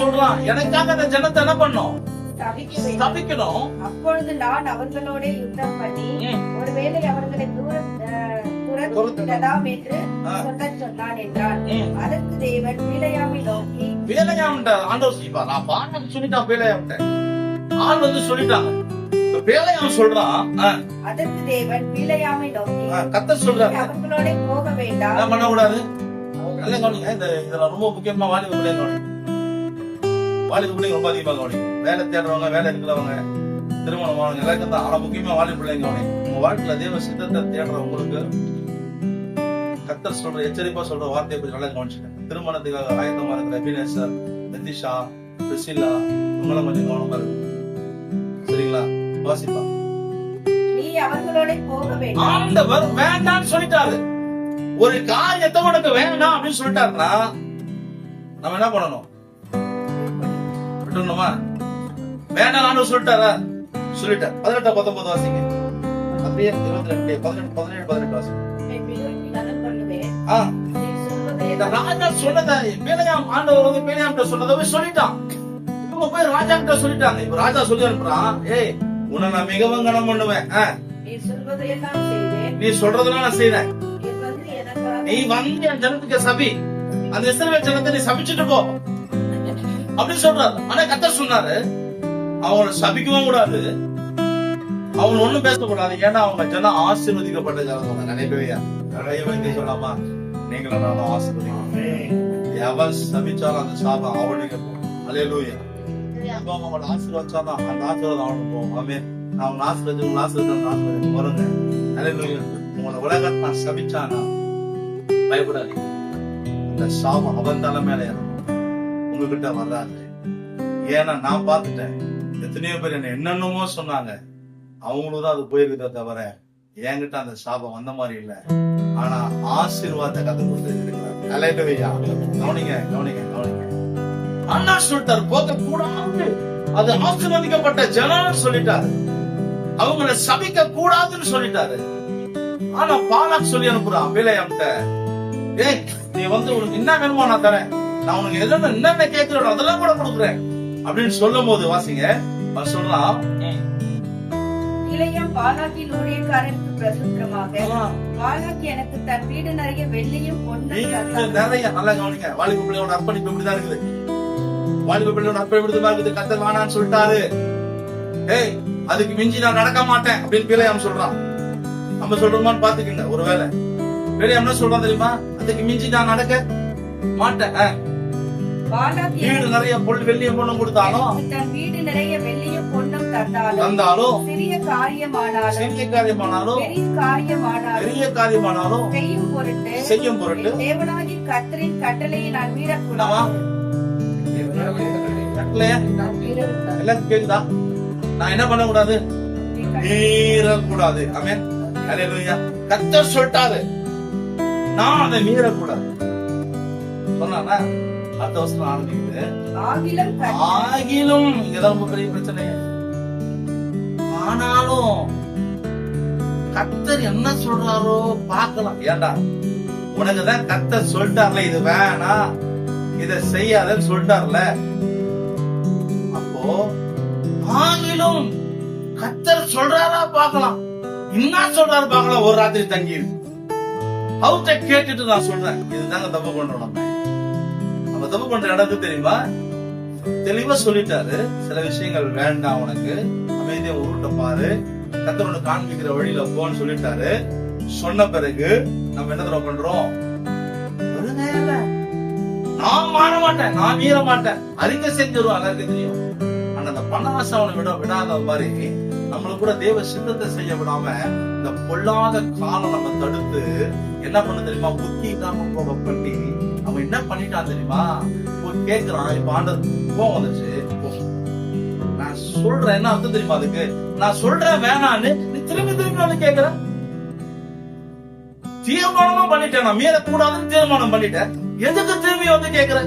சொல்றான், எனக்காக அந்த ஜனத்தை என்ன பண்ணும்? ஸ்தாபிக்கணும். அப்பொழுது நான் அவர்களோட யுத்தம் பண்ணி ஒருவேளை அவர்களை துரத்திடலாம் என்று சொன்னான் என்றான். அதற்கு தேவன் பிலேயாமை நோக்கி, ஆண்டவர் செய்வார். நான் பாட்டு சொல்லிட்டான். பிலேயாம்ட்ட ஆள் வந்து சொல்லிட்டாங்க. பிலேயாம் சொல்றான். அதற்கு தேவன் பிலேயாமை நோக்கி, கர்த்தர் சொல்றாரு, அவர்களோட போக வேண்டாம், என்ன பண்ணக்கூடாது. இதுல ரொம்ப முக்கியமா வாலிப பிள்ளைங்க ரொம்ப அதிகமா கவனிக்கும். வேலை தேடுறவங்க, வேலை இருக்கிறவங்க, திருமணம் எல்லாருக்கும் தான். ஆனா முக்கியமா வாலிப பிள்ளைங்க கவனிக்கும். உங்க வாழ்க்கையில தேவ சித்தத்தை தேடுறவங்களுக்கு கர்த்தர் சொல்ற எச்சரிப்பா சொல்ற வார்த்தையை பற்றி நல்லா கவனிச்சுக்கேன். திருமணத்துக்காக ஆயத்தமா இருக்கிற எபினேசர், நிதிஷா, பிரிசில்லா, உங்களை கொஞ்சம் கவனமா இருக்கு. சரிங்களா? வாசிப்பா. நீ அவர்களோட போக வேண்டாம். ஆண்டவர் வேண்டாம்னு சொல்லிட்டாரு. ஒரு காரியத்தை உனக்கு வேண்டாம் அப்படின்னு சொல்லிட்டாருன்னா நம்ம என்ன பண்ணணும்? விட்டுணுமா? வேண்டாம் சொல்லிட்டாரா? சொல்லிட்டார். 18-19 வாசிங்க. அப்படியே 22, 18, 17, 18 வாசிங்க. ராஜா சொன்னதை பிலேயாம், ஆண்டவர் வந்து பிலேயாம்கிட்ட சொன்னதை சொல்லிட்டான். இவங்க போய் ராஜா கிட்ட சொல்லிட்டாங்க. இப்ப ராஜா சொல்லி அனுப்புறான், ஏய் உன்னை நான் மிகவும் கனம் பண்ணுவேன். நீ சொல்றதெல்லாம் நான் செய்றேன். நீ வந்து என் ஜனத்துக்கு சபி, அந்த இஸ்ரவேல் ஜனத்தை நீ சபிச்சுட்டு போ அப்படின்னு சொல்றாரு. ஆனா கர்த்தர் சொன்னாரு, அவங்களை சபிக்கவும் கூடாது, அவங்க ஒண்ணும் பேசக்கூடாது. ஏன்னா அவங்க ஜனம் ஆசீர்வதிக்கப்பட்ட ஜனம். நினைப்பவையா சொல்லாமா? நீங்களும் நானும் ஆசீர்வதிக்கணும். எவன் சபிச்சாலும் அந்த சாபம் அவனுக்கு போகும். அல்லேலூயா. அவங்களை ஆசீர்வதிச்சாலும் அந்த ஆசீர்வாதம் அவனுக்கு போகும். ஆமென். நான் ஆசீர்வதிச்சு வருங்க. அல்லேலூயா. உங்களை உலகத்தை நான் சபிச்சானா பயப்படாதீங்க. அந்த சாபம் அவன் தலைமையில உங்ககிட்ட வராது. ஏன்னா நான் பார்த்துட்டேன். எத்தனையோ பேர் என்ன என்னென்னமோ சொன்னாங்க. அவங்களும் தான் அது போயிருக்குதே தவிர என்கிட்ட அந்த சாபம் வந்த மாதிரி இல்ல. ஆனா ஆசீர்வாதத்தை கத்து கொடுத்து அல்லேலூயா. கவனிங்க கவனிங்க கவனிங்க. அண்ணா சொல்லிட்டாரு, போக கூடாது, அது ஆசீர்வதிக்கப்பட்ட ஜனம் சொல்லிட்டாரு. அவங்களை சபிக்க கூடாதுன்னு சொல்லிட்டாரு. ஆனா பாலாக் சொல்லி அனுப்புறான் பிலேயாம்கிட்ட, ஏய் நீ வந்து உனக்கு என்ன வேணுமோ நான் தரேன், நான் உனக்கு என்னென்ன கேட்கிறோம் அதெல்லாம் கூட கொடுக்குறேன் அப்படின்னு சொல்லும் போது வாசிங்க சொல்றான். பிலேயாம் பாலாக்கின் ஊழியக்காரனுக்கு பிரசுத்தமாக, பாலாக் எனக்கு தன் வீடு நிறைய வெள்ளியும் பொன்னும் நிறைய. நல்லா கவனிங்க. வாலிப பிள்ளையோட அர்ப்பணிப்பு இப்படிதான் இருக்குது. வாலிப பிள்ளையோட அர்ப்பணிப்பு இருக்குது. கர்த்தர் வேணான்னு சொல்லிட்டாரு. ஏய் அதுக்கு மிஞ்சி நான் நடக்க மாட்டேன் அப்படின்னு பிலேயாம் சொல்றான். நம்ம சொல்றோமான்னு பாத்துக்கங்க. ஒருவேளை பிலேயாம் என்ன சொல்றான் தெரியுமா? அதுக்கு மிஞ்சி நான் நடக்க மாட்டேன். பாலாக் வீடு நிறைய வெள்ளியும் பொண்ணும் கொடுத்தாலும், எனக்கு தன் வீடு நிறைய வெள்ளியும் பொன்னும் தந்தாலும், சிறிய காரியமானாலும் சிறிய காரியமானாலும், பெரிய காரியமானாலும் செய்யும் பொருட்டு தேவனாகிய கர்த்தரின் கட்டளையை நான் மீறக்கூடாது. கட்டளையா? எல்லாம் கேக்குதா? நான் என்ன பண்ணக்கூடாது? மீறக்கூடாது. ஆமென். ஹல்லேலூயா. கர்த்தர் சொல்லிட்டாரு, நான் அதை மீறக்கூடாது சொன்னா அடுத்த வருஷம் ஆரம்பிக்குது. ஆகிலும் இங்கதான் ரொம்ப பெரிய பிரச்சனை. ஆனாலும் கர்த்தர் என்ன சொல்றாரோ பார்க்கலாம். ஏண்டா உனக்குதான் கர்த்தர் சொல்லிட்டார்ல, இது வேணாம் இத செய்யாதன்னு சொல்லிட்டார்ல. அப்போ ஆகிலும் கர்த்தர் சொல்றாரா பார்க்கலாம், என்ன சொல்றாரு பார்க்கலாம். ஒரு ராத்திரி தங்கி அவர்கிட்ட கேட்டுட்டு நான் சொல்றேன், இதுதாங்க தப்பு பண்றோம். நம்ம தப்பு பண்ற இடத்து தெரியுமா? தெளிவா சொல்லிட்டாரு, சில விஷயங்கள் வேண்டாம், உனக்கு அமைதியா உருட்ட பாரு, கர்த்தர் உனக்கு காண்பிக்கிற வழியில போன்னு சொல்லிட்டாரு. சொன்ன பிறகு நம்ம என்ன தடவை பண்றோம்? நான் மாற மாட்டேன், நான் மீற மாட்டேன், அறிக்கை செஞ்சிருவோம். எல்லாருக்கும் தெரியும். ஆனா அந்த பணவாசம் அவனை விடாத மாதிரி நம்மள கூட தேவ சித்தத்தை செய்ய விடாம இந்த பொல்லாத காலம் நம்ம தடுத்து என்ன பண்ண தெரியுமா? புத்தி இல்லாம போக பண்ணி அவன் என்ன பண்ணிட்டான் தெரியுமா? போய் கேட்கிறான். இப்ப ஆண்டவர் கோவம் வந்துச்சு, நான் சொல்றேன், என்ன அர்த்தம் தெரியுமா அதுக்கு? நான் சொல்றேன் வேணான்னு நீ திரும்பி திரும்பி வந்து கேக்குற. தீர்மானமா பண்ணிட்டேன், நான் மீறக்கூடாதுன்னு தீர்மானம் பண்ணிட்டேன், எதுக்கு திரும்பி வந்து கேக்குற?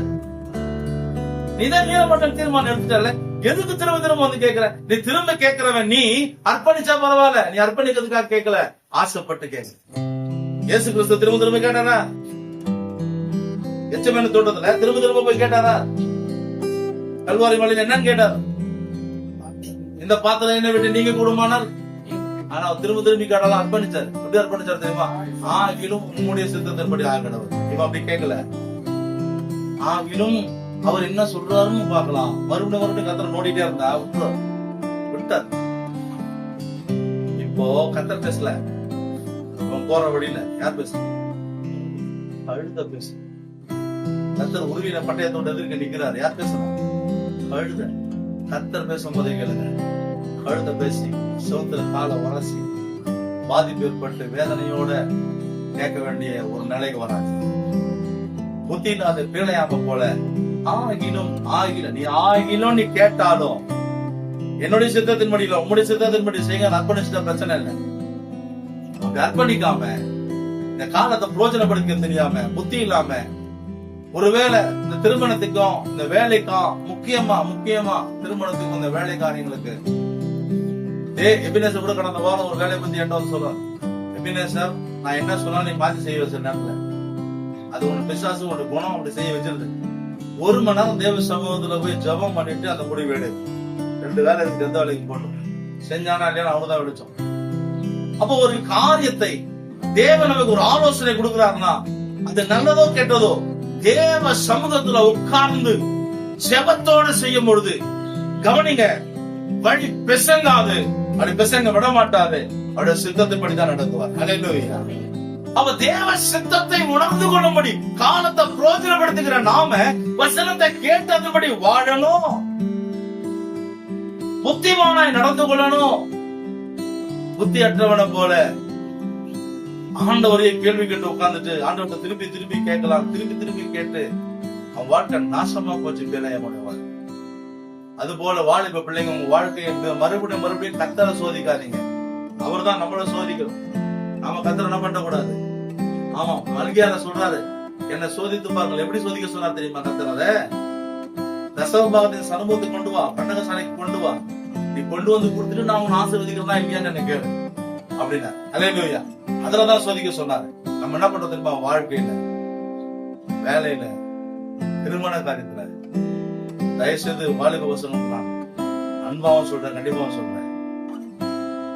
நீதான் மீற மாட்டேன் தீர்மானம் எடுத்துட்டல, எதுக்கு திரும்ப திரும்ப வந்து கேக்குற? நீ திரும்ப கேக்குறவன், நீ அர்ப்பணிச்சா பரவாயில்ல, நீ அர்ப்பணிக்கிறதுக்காக கேட்கல, ஆசைப்பட்டு கேட்க. இயேசு கிறிஸ்து திரும்ப திரும்ப கேட்டாரா? எச்சமேனு தோட்டத்துல திரும்ப திரும்ப போய் கேட்டாரா? கல்வாரி மலையில என்னன்னு கேட்டார்? இந்த பாத்திரம் என்ன விட்டு நீங்க கூடுமானார்? ஆனா திரும்ப திரும்பி கேட்டாலும் அர்ப்பணிச்சாரு. எப்படி அர்ப்பணிச்சாரு தெரியுமா? ஆகிலும் உம்முடைய சித்தத்தின்படி ஆகணும். இவன் அப்படி கேட்கல. ஆகிலும் அவர் என்ன சொல்றாருன்னு பாக்கலாம். மறுபடியும் கத்தரை நோடிட்டே இருந்தா விட்டார். இப்போ கத்தர் பேசல, போற வழியில யார் பேச? அழுத பேச. கத்தர் உருவின பட்டயத்தோட எதிர்க்க நிக்கிறாரு, யார் பேசணும்? அழுத. கத்தர் பேசும் போதே கேளுங்க. அழுத பேசி சோத்துல காலை உரசி பாதிப்பு ஏற்பட்டு வேதனையோட கேட்க வேண்டிய ஒரு நிலைக்கு வராது. புத்தி இல்லாத பிள்ளையாம போல ஆகிலும் ஆகிலும் நீ கேட்டாலும் என்னுடைய சித்தத்தின்படி இல்ல, உங்களுடைய சித்தத்தின்படி செய்ய அர்ப்பணிச்சிட்ட பிரச்சனை இல்லை. அர்ப்பணிக்காம இந்த காலத்தை பிரோஜனப்படுத்த தெரியாம புத்தி இல்லாம ஒருவேளை இந்த திருமணத்துக்கும் இந்த வேலைக்கும் முக்கியமா திருமணத்துக்கும் இந்த வேலை காரியங்களுக்கு எபினேசர் கூட கடந்த வாரம் ஒரு வேலையை பத்தி என்ன சொல்றாரு. எபினேசர், நான் என்ன சொன்னாலும் நீ மாத்தி செய்ய வச்ச நேரத்துல அது உன் பிசாசு உன் குணம் அப்படி செய்ய வச்சிருது. 1 மணி நேரம் தேவ சமூகத்துல போய் ஜபம் பண்ணிட்டு அந்த முடிவு எடு. 2 வேலை இருக்கு, எந்த வேலைக்கு போடணும் செஞ்சானா இல்லையா அவனுதான் விழிச்சோம். அப்போ ஒரு காரியத்தை தேவன் நமக்கு ஒரு ஆலோசனை கொடுக்கிறாருன்னா அது நல்லதோ கெட்டதோ தேவ சமூகத்துல உட்கார்ந்து ஜெபத்தோடு செய்யும் பொழுது கவனிங்க, வழி பெசங்காது, அப்படி பெசங்க விட மாட்டாது, அவருடைய சித்தத்தின்படிதான் நடத்துவார். ஹல்லேலூயா. அவ தேவ சித்தத்தை உணர்ந்து கொள்ளும்படி காலத்தை பிரோஜனப்படுத்துகிற நாம வசனத்தை கேட்டதுபடி வாழணும், புத்திமானாய் நடந்து கொள்ளணும். புத்தி அற்றவனை போல ஆண்டவரையே கேள்வி கேட்டு உட்கார்ந்துட்டு ஆண்டவர்கிட்ட திருப்பி திருப்பி கேட்கலாம், திருப்பி கேட்டு அவன் வாழ்க்கை நாசமா போச்சு. பிள்ளைய அது போல வாலிப பிள்ளைங்க உங்க வாழ்க்கையை மறுபடியும் கத்தரை சோதிக்காதீங்க. அவர் தான் நம்மள சோதிக்கணும், நாம கத்தரை என்ன பண்ண கூடாது. ஆமா, மல்கியார சொல்றாரு, என்ன சோதித்து பாருங்கள். எப்படி சோதிக்க சொன்னார் தெரியுமா கத்தரை? தசமபாகத்தின் சமூகத்துக்கு கொண்டு வா, பண்டக சாலைக்கு கொண்டு வா, நீ கொண்டு வந்து கொடுத்துட்டு நான் உன் ஆசீர்வதிக்கிறதா இல்லையான்னு என்ன கேளு அப்படின்னா. ஹல்லேலூயா. அதுலதான் சோதிக்க சொன்னாரு. நம்ம என்ன பண்றது தெரியுமா? வாழ்க்கையில, வேலையில, திருமண காரியத்துல தயவுசெய்து வாலிப வசனம் நான் அன்பாவும் சொல்றேன், கண்டிப்பாவும் சொல்றேன்,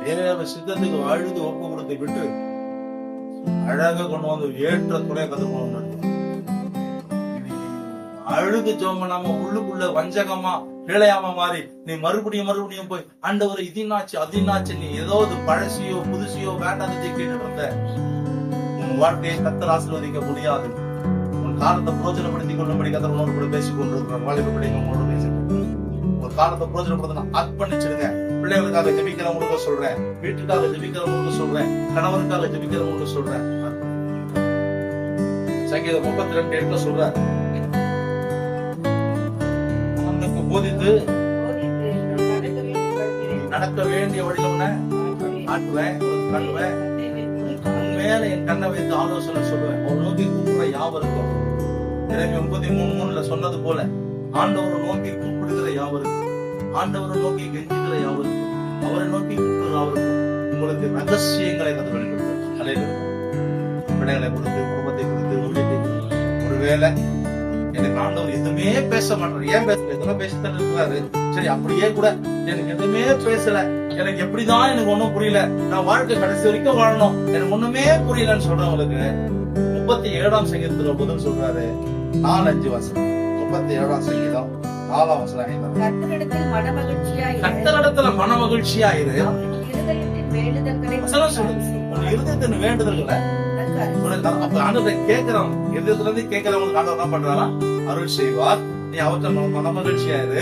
தேவ சித்தத்துக்கு அழுது ஒப்பு கொடுத்து விட்டு அழகா கொண்டு வந்து ஏற்ற துணையை கத்துக்கணும். அழுது ஜெபம் பண்ணாம உள்ளுக்குள்ள வஞ்சகமா பிழையாம மாறி நீ மறுபடியும் போய் ஆண்டவரை இதுனாச்சு அதுனாச்சு நீ ஏதாவது பழசியோ புதுசியோ வேண்டாததை கேட்டு வந்த உன் வாழ்க்கையை கத்தர் ஆசீர்வதிக்க முடியாது. உன் காலத்தை பிரோஜனப்படுத்திக் கொள்ளும்படி கர்த்தர் உங்களோடு கூட பேசிக் கொண்டிருக்கிறார். வாலிப பிள்ளைங்க உங்களோட பேசிட்டு ஒரு காலத்தை பிரோஜனப்படுத்தினா அர்ப்பணிச்சிருங்க. பிள்ளைகளுக்காக ஜெபிக்கிறவங்களுக்கு சொல்றேன், வீட்டுக்காக ஜெபிக்கிறவங்களுக்கு சொல்றேன், கணவனுக்காக ஜெபிக்கிறவங்களுக்கு சொல்றேன். சங்கீதம் 32:8 சொல்றார், அவனுக்கு போதித்து நடக்க வேண்டிய வழியில ஆட்டுவேன், கண்ணுவேன், உன் மேல என் கண்ணை வைத்து ஆலோசனை சொல்லுவேன். ஒரு நோக்கி கூப்பிடுற யாவருக்கும், எனவே 9:3 சொன்னது போல ஆண்டவரை நோக்கி கூப்பிடுகிற யாவருக்கும், ஆண்டவரை நோக்கி கெஞ்சுகிற யாவருக்கும், அவரை நோக்கி கூப்பிடுகிற யாவருக்கும் உங்களுக்கு ரகசியங்களை கற்று வெளிப்படுத்த பிள்ளைகளை கொடுத்து, குடும்பத்தை கொடுத்து, ஊழியத்தை கொடுத்து. ஒருவேளை எனக்கு ஆண்டவர் எதுவுமே பேச மாட்டாரு, ஏன் பேசல, எதுவும் பேசத்தான் இருக்கிறாரு, சரி அப்படியே கூட எனக்கு எதுவுமே பேசல, எனக்கு எப்படிதான் எனக்கு ஒண்ணும் புரியல, நான் வாழ்க்கை கடைசி வரைக்கும் வாழணும், எனக்கு ஒண்ணுமே புரியலன்னு சொல்றவங்களுக்கு 37ஆம் சங்கீதத்துல பதில் சொல்றாரு. 4-5 வசனம். 37ஆம் சங்கீதம் 4ஆம் வசனம். கர்த்தரிடத்தில் மனமகிழ்ச்சியாயிரு. கர்த்தரிடத்துல மனமகிழ்ச்சியாயிரு. இருதயத்தின் வேண்டுதல்களை வசனம் சொல்லுது. உன் இருதயத்தின் வேண்டுதல்களை அப்ப ஆண்டவரை கேட்கிறவங்க, இருதயத்துல இருந்து கேட்கிறவங்களுக்கு ஆண்டவர் என்ன பண்றாரா? அருள் செய்வார். நீ அவற்றை மனமகிழ்ச்சியாயிரு.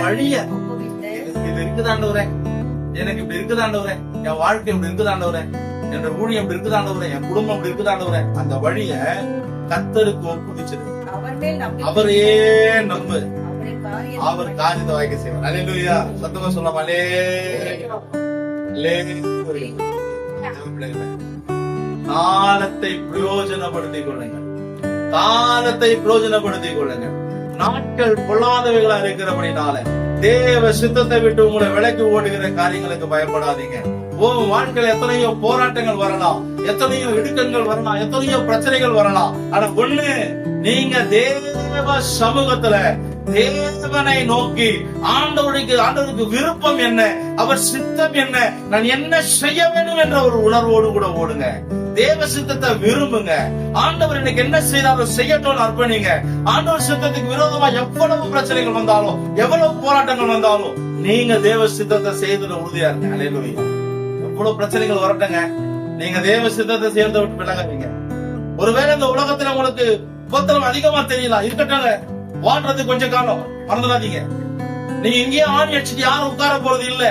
வழிய இது இருக்குதாண்டவரே, எனக்கு இப்படி இருக்குதாண்டவரே, என் வாழ்க்கை இப்படி இருக்குதாண்டவரே, என் ஊழியம் இப்படி இருக்குதாண்டவரே, என் குடும்பம் இப்படி இருக்குதாண்டவரே, அந்த வழிய கர்த்தருக்கு ஒப்புவிச்சிரு. அவரே நம்பு, அவர் காரியத்தை வாய்க்க செய்வார். அல்லேலூயா. சத்தமா சொல்லலாம். காலத்தை பிரயோஜனப்படுத்திக் கொள்ளுங்கள், காலத்தை பிரயோஜனப்படுத்திக் கொள்ளுங்கள். நாட்கள் பொல்லாதவைகளா இருக்கிறபடினால தேவ சித்தத்தை விட்டு உங்களை விலக்கி ஓடுகிற காரியங்களுக்கு பயப்படாதீங்க. உன் வாழ்க்கையில எத்தனையோ போராட்டங்கள் வரலாம், எத்தனையோ இடுக்கங்கள் வரலாம், எத்தனையோ பிரச்சனைகள் வரலாம். ஆனா ஒண்ணு, நீங்க தேவ சமூகத்துல தேவனை நோக்கி ஆண்டவருக்கு விருப்பம் என்ன, அவர் சித்தம் என்ன, நான் என்ன செய்ய வேண்டும் என்ற ஒரு உணர்வோடு கூட ஓடுங்க. தேவ சித்தத்தை விரும்புங்க. ஆண்டவர் எனக்கு என்ன செய்தாலும் செய்யட்டும் அர்ப்பணிங்க. ஆண்டவர் சித்தத்துக்கு விரோதமா எவ்வளவு பிரச்சனைகள் வந்தாலும், எவ்வளவு போராட்டங்கள் வந்தாலும் நீங்க தேவ சித்தத்தை செய்தது உறுதியா இருங்க. அல்லேலூயா. எவ்வளவு பிரச்சனைகள் வரட்டுங்க, நீங்க தேவ சித்தத்தை சேர்ந்து விட்டு விலகாதீங்க. ஒருவேளை இந்த உலகத்துல உங்களுக்கு உபத்திரம் அதிகமா தெரியலாம், இருக்கட்டும், வாழ்றது கொஞ்ச காலம், மறந்துடாதீங்க. நீங்க இங்கேயே ஆணி அடிச்சுட்டு யாரும் உட்கார போறது இல்ல.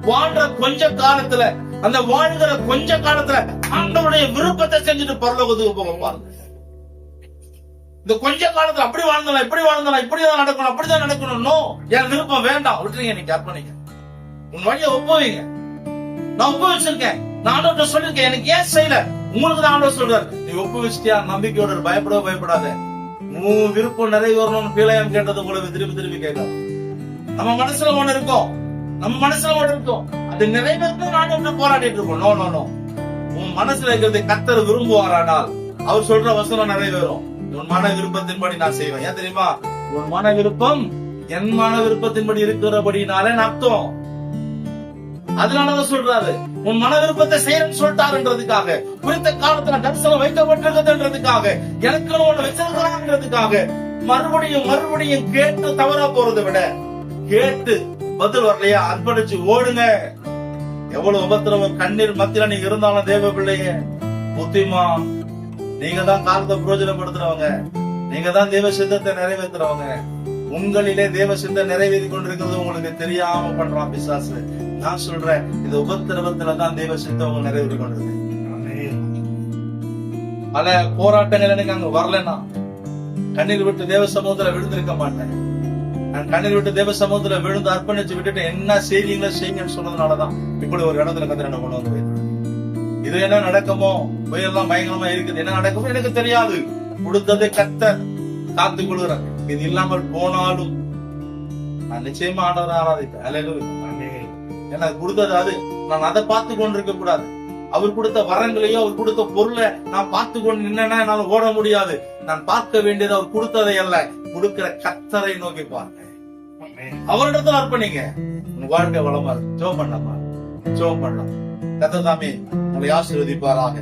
வாழ்ற கொஞ்ச காலத்துல, அந்த வாழ்கிற கொஞ்ச காலத்துல ஆண்டவருடைய விருப்பத்தை செஞ்சுட்டு பரலோகத்துக்கு போக பாருங்க. இந்த கொஞ்ச காலத்துல அப்படி வாழ்ந்தலாம், இப்படி வாழ்ந்தலாம், இப்படிதான் நடக்கணும், அப்படிதான் நடக்கணும், என் விருப்பம் வேண்டாம், விட்டுறீங்க. நீங்க அர்ப்பணிங்க, உன் வழியை ஒப்புவீங்க. நான் ஒப்புவிச்சிருக்கேன், நான் சொல்லிருக்கேன், எனக்கு ஏன் செய்யல, உங்களுக்கு தான் ஆண்டவர் சொல்றாரு. நீ ஒப்புவிச்சிட்டியா, நம்பிக்கையோட பயப்படாத. உன் விருப்பம் நிறைவேறணும்னு பிள்ளையம் கேட்டது உங்களுக்கு திருப்பி கேட்கலாம். நம்ம மனசுல ஒண்ணு இருக்கும், அது நிறைவேற்ற ஆண்டவர்கிட்ட போராடிட்டு இருக்கோம். நோ, உன் மனசுல இருக்கிறது கர்த்தர் விரும்புவாரானால் அவர் சொல்ற வசனம் நிறைவேறும். உன் மன விருப்பத்தின்படி நான் செய்வேன். ஏன் தெரியுமா? உன் மன விருப்பம் என் மன விருப்பத்தின்படி இருக்கிறபடினாலே அர்த்தம். அதனாலதான் சொல்றாரு, உன் மன விருப்பத்தை செய்யறேன்னு சொல்லிட்டாருன்றதுக்காக, குறித்த காலத்துல தரிசனம் வைக்கப்பட்டிருக்கிறதுன்றதுக்காக, எனக்கு ஒண்ணு வச்சிருக்கிறாங்கிறதுக்காக மறுபடியும் கேட்டு தவறா போறதை விட, கேட்டு பதில் வரலையா அர்ப்பணிச்சு ஓடுங்க. எவ்வளவு உபத்திரவம் கண்ணீர் மத்தியில நீங்க இருந்தாலும் தேவ பிள்ளைங்க புத்திமா, நீங்க தான் காலத்தை பிரயோஜனப்படுத்துறவங்க, நீங்க தான் தேவ சித்தத்தை நிறைவேற்றுறவங்க. உங்களிலே தேவ சித்தம் நிறைவேறி கொண்டிருக்கிறது உங்களுக்கு தெரியாம பண்றான் பிசாசு. நான் சொல்றேன், இந்த உபத்திரவத்துலதான் தேவ சித்தம் உங்க நிறைவேறி கொண்டிருக்கு. பல போராட்டங்கள் எனக்கு அங்க வரலன்னா கண்ணீர் விட்டு தேவ சமூகத்துல விழுந்திருக்க மாட்டேன். நான் கண்ணீர் விட்டு தேவ சமூகத்துல விழுந்து அர்ப்பணிச்சு விட்டுட்டு என்ன செய்வீங்களோ செய்யுங்கன்னு சொன்னதுனாலதான் இப்படி ஒரு இடத்துல கத்திர என்ன கொண்டு வந்து இது என்ன நடக்குமோ, புயல்லாம் பயங்கரமா இருக்குது, என்ன நடக்குமோ எனக்கு தெரியாது. கொடுத்ததை கர்த்தர் காத்து கொள்கிறார். இது இல்லாமல் போனாலும் நான் நிச்சயமா ஆண்டவரை ஆராதிப்பேன். அல்லேலூயா. எனக்கு கொடுத்தது அது, நான் அதை பார்த்து கொண்டிருக்க கூடாது. அவர் கொடுத்த வரங்களையோ அவர் கொடுத்த பொருளை நான் பார்த்து கொண்டு நின்னா என்னால ஓட முடியாது. நான் பார்க்க வேண்டியது அவர் கொடுத்ததை அல்ல, கொடுக்கிற கர்த்தரை நோக்கி பாருங்க. அவரிடத்துல அர்ப்பணிங்க. உங்க வாழ்க்கை வளமா இருக்கு. ஜெபம் பண்ணலாம். கர்த்தர் தாமே உங்களை ஆசீர்வதிப்பாராக.